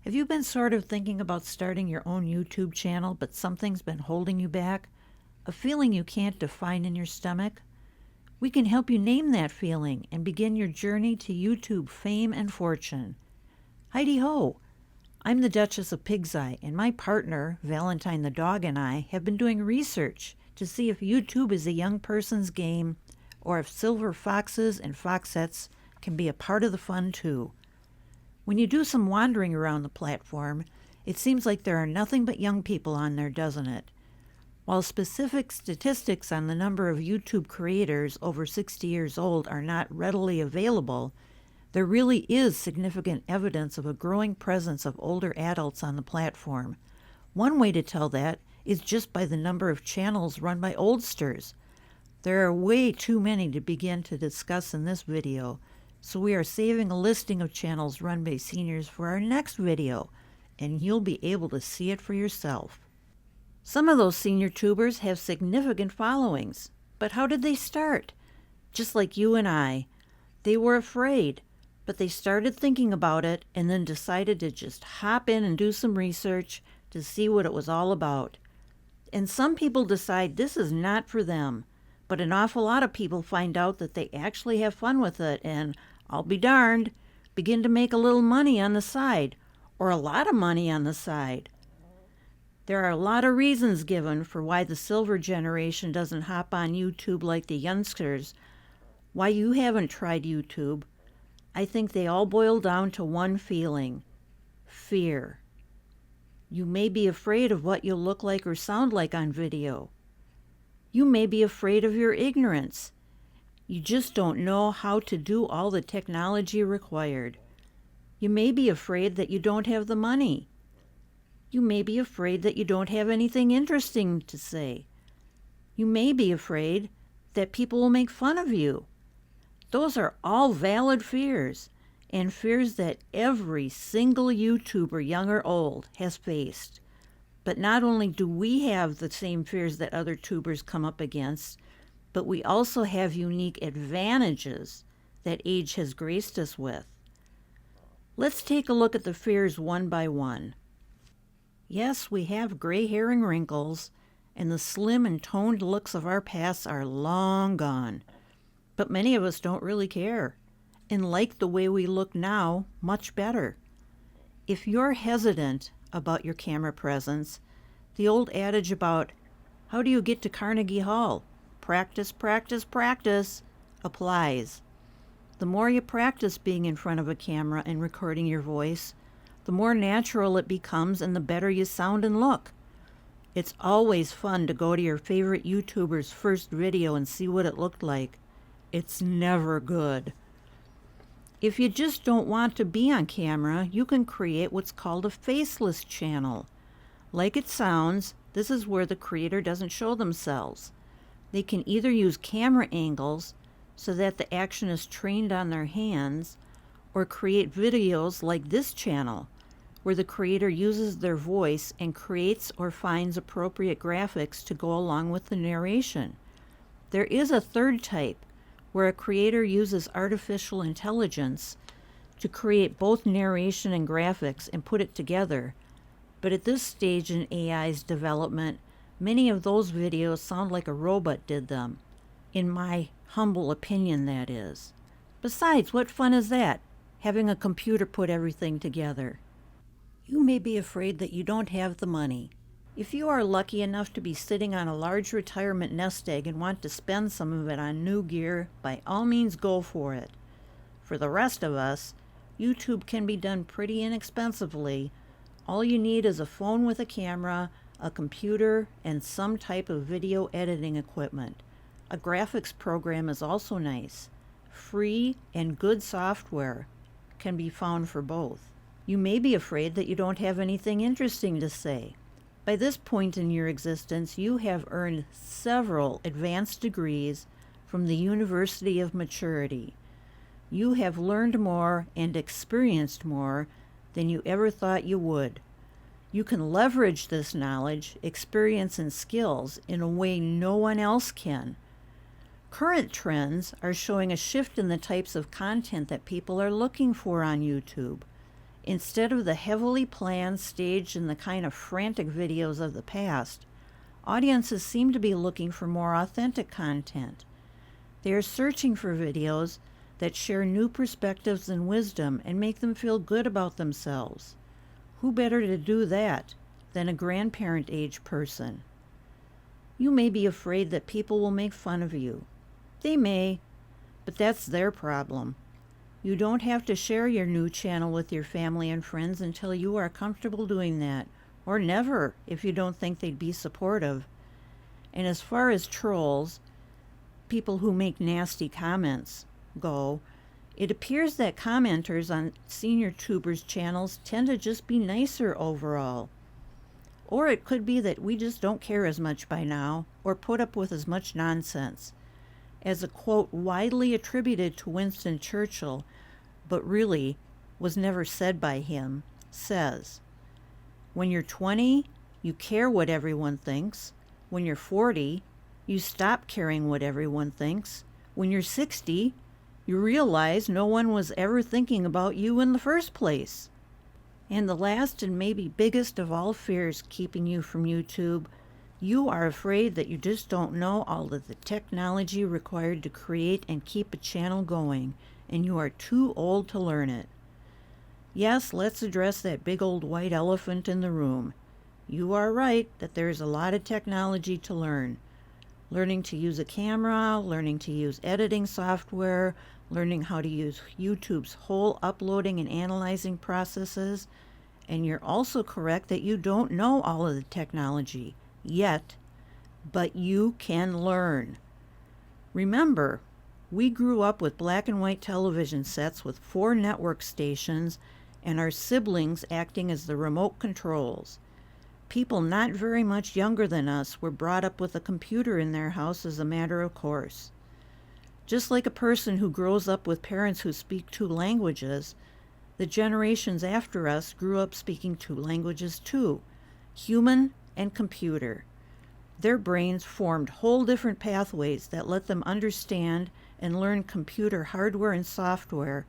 Have you been sort of thinking about starting your own YouTube channel, but something's been holding you back? A feeling you can't define in your stomach? We can help you name that feeling and begin your journey to YouTube fame and fortune. Heidi ho! I'm the Duchess of Pig's Eye, and my partner, Valentine the dog, and I have been doing research to see if YouTube is a young person's game or if silver foxes and foxettes can be a part of the fun too. When you do some wandering around the platform, it seems like there are nothing but young people on there, doesn't it? While specific statistics on the number of YouTube creators over 60 years old are not readily available, there really is significant evidence of a growing presence of older adults on the platform. One way to tell that is just by the number of channels run by oldsters. There are way too many to begin to discuss in this video, so we are saving a listing of channels run by seniors for our next video, and you'll be able to see it for yourself. Some of those senior tubers have significant followings, but how did they start? Just like you and I. They were afraid, but they started thinking about it and then decided to just hop in and do some research to see what it was all about. And some people decide this is not for them, but an awful lot of people find out that they actually have fun with it and, I'll be darned, begin to make a little money on the side, or a lot of money on the side. There are a lot of reasons given for why the silver generation doesn't hop on YouTube like the youngsters, why you haven't tried YouTube. I think they all boil down to one feeling: fear. You may be afraid of what you'll look like or sound like on video. You may be afraid of your ignorance. You just don't know how to do all the technology required. You may be afraid that you don't have the money. You may be afraid that you don't have anything interesting to say. You may be afraid that people will make fun of you. Those are all valid fears, and fears that every single YouTuber, young or old, has faced. But not only do we have the same fears that other tubers come up against, but we also have unique advantages that age has graced us with. Let's take a look at the fears one by one. Yes, we have gray hair and wrinkles, and the slim and toned looks of our past are long gone. But many of us don't really care, and like the way we look now much better. If you're hesitant about your camera presence, the old adage about, how do you get to Carnegie Hall? Practice, practice, practice, applies. The more you practice being in front of a camera and recording your voice, the more natural it becomes and the better you sound and look. It's always fun to go to your favorite YouTuber's first video and see what it looked like. It's never good. If you just don't want to be on camera, you can create what's called a faceless channel. Like it sounds, this is where the creator doesn't show themselves. They can either use camera angles so that the action is trained on their hands, or create videos like this channel, where the creator uses their voice and creates or finds appropriate graphics to go along with the narration. There is a third type, where a creator uses artificial intelligence to create both narration and graphics and put it together. But at this stage in AI's development, many of those videos sound like a robot did them. In my humble opinion, that is. Besides, what fun is that, having a computer put everything together? You may be afraid that you don't have the money. If you are lucky enough to be sitting on a large retirement nest egg and want to spend some of it on new gear, by all means go for it. For the rest of us, YouTube can be done pretty inexpensively. All you need is a phone with a camera, a computer, and some type of video editing equipment. A graphics program is also nice. Free and good software can be found for both. You may be afraid that you don't have anything interesting to say. By this point in your existence, you have earned several advanced degrees from the University of Maturity. You have learned more and experienced more than you ever thought you would. You can leverage this knowledge, experience, and skills in a way no one else can. Current trends are showing a shift in the types of content that people are looking for on YouTube. Instead of the heavily planned, staged, and the kind of frantic videos of the past, audiences seem to be looking for more authentic content. They are searching for videos that share new perspectives and wisdom and make them feel good about themselves. Who better to do that than a grandparent age person? You may be afraid that people will make fun of you. They may, but that's their problem. You don't have to share your new channel with your family and friends until you are comfortable doing that, or never if you don't think they'd be supportive. And as far as trolls, people who make nasty comments, go, it appears that commenters on senior tubers' channels tend to just be nicer overall. Or it could be that we just don't care as much by now, or put up with as much nonsense. As a quote widely attributed to Winston Churchill, but really was never said by him, says, "When you're 20, you care what everyone thinks. When you're 40, you stop caring what everyone thinks. When you're 60, you realize no one was ever thinking about you in the first place." And the last and maybe biggest of all fears keeping you from YouTube, you are afraid that you just don't know all of the technology required to create and keep a channel going, and you are too old to learn it. Yes, let's address that big old white elephant in the room. You are right that there is a lot of technology to learn. Learning to use a camera, learning to use editing software, learning how to use YouTube's whole uploading and analyzing processes. And you're also correct that you don't know all of the technology yet, but you can learn. Remember, we grew up with black and white television sets with 4 network stations and our siblings acting as the remote controls. People not very much younger than us were brought up with a computer in their house as a matter of course. Just like a person who grows up with parents who speak 2 languages, the generations after us grew up speaking 2 languages too, human and computer. Their brains formed whole different pathways that let them understand and learn computer hardware and software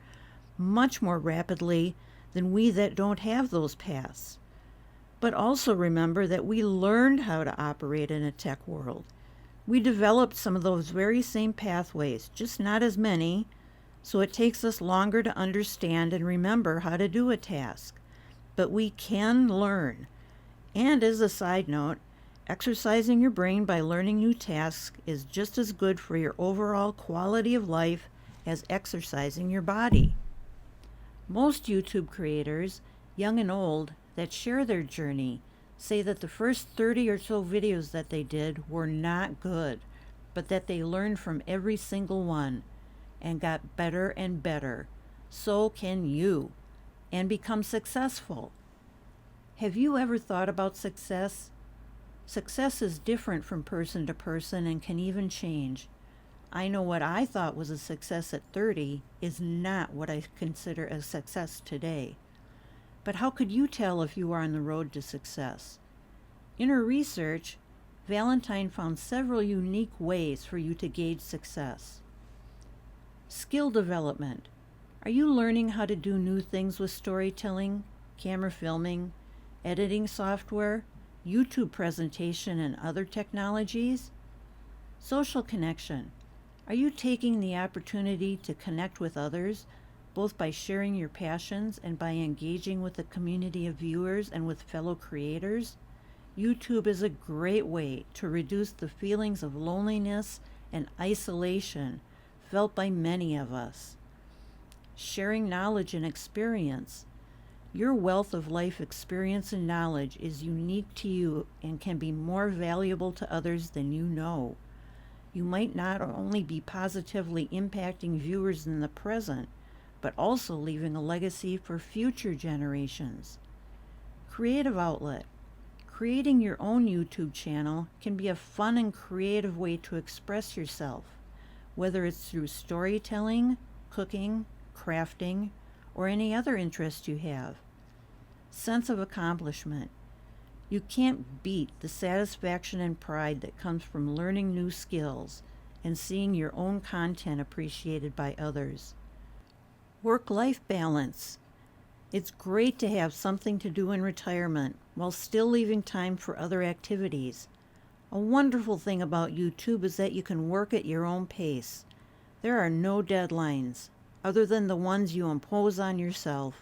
much more rapidly than we that don't have those paths. But also remember that we learned how to operate in a tech world. We developed some of those very same pathways, just not as many, so it takes us longer to understand and remember how to do a task. But we can learn. And as a side note, exercising your brain by learning new tasks is just as good for your overall quality of life as exercising your body. Most YouTube creators, young and old, that share their journey say that the first 30 or so videos that they did were not good, but that they learned from every single one and got better and better. So can you, and become successful. Have you ever thought about success? Success is different from person to person and can even change. I know what I thought was a success at 30 is not what I consider a success today. But how could you tell if you are on the road to success? In her research, Valentine found several unique ways for you to gauge success. Skill development. Are you learning how to do new things with storytelling, camera filming, editing software, YouTube presentation, and other technologies? Social connection. Are you taking the opportunity to connect with others, both by sharing your passions and by engaging with a community of viewers and with fellow creators? YouTube is a great way to reduce the feelings of loneliness and isolation felt by many of us. Sharing knowledge and experience. Your wealth of life experience and knowledge is unique to you and can be more valuable to others than you know. You might not only be positively impacting viewers in the present, but also leaving a legacy for future generations. Creative outlet. Creating your own YouTube channel can be a fun and creative way to express yourself, whether it's through storytelling, cooking, crafting, or any other interest you have. Sense of accomplishment. You can't beat the satisfaction and pride that comes from learning new skills and seeing your own content appreciated by others. Work-life balance. It's great to have something to do in retirement while still leaving time for other activities. A wonderful thing about YouTube is that you can work at your own pace. There are no deadlines, other than the ones you impose on yourself.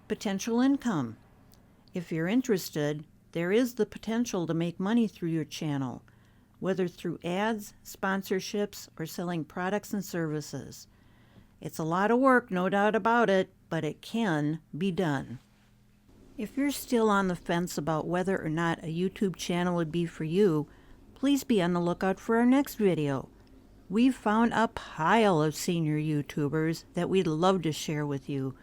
Potential income. If you're interested, there is the potential to make money through your channel, whether through ads, sponsorships, or selling products and services. It's a lot of work, no doubt about it, but it can be done. If you're still on the fence about whether or not a YouTube channel would be for you, please be on the lookout for our next video. We've found a pile of senior YouTubers that we'd love to share with you.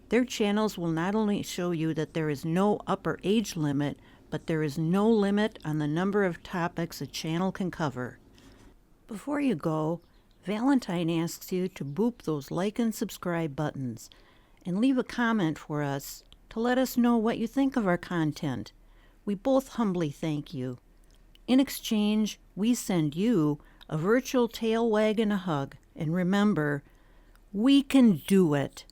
Their channels will not only show you that there is no upper age limit, but there is no limit on the number of topics a channel can cover. Before you go, Valentine asks you to boop those like and subscribe buttons and leave a comment for us to let us know what you think of our content. We both humbly thank you. In exchange, we send you a virtual tail wag and a hug. And remember, we can do it.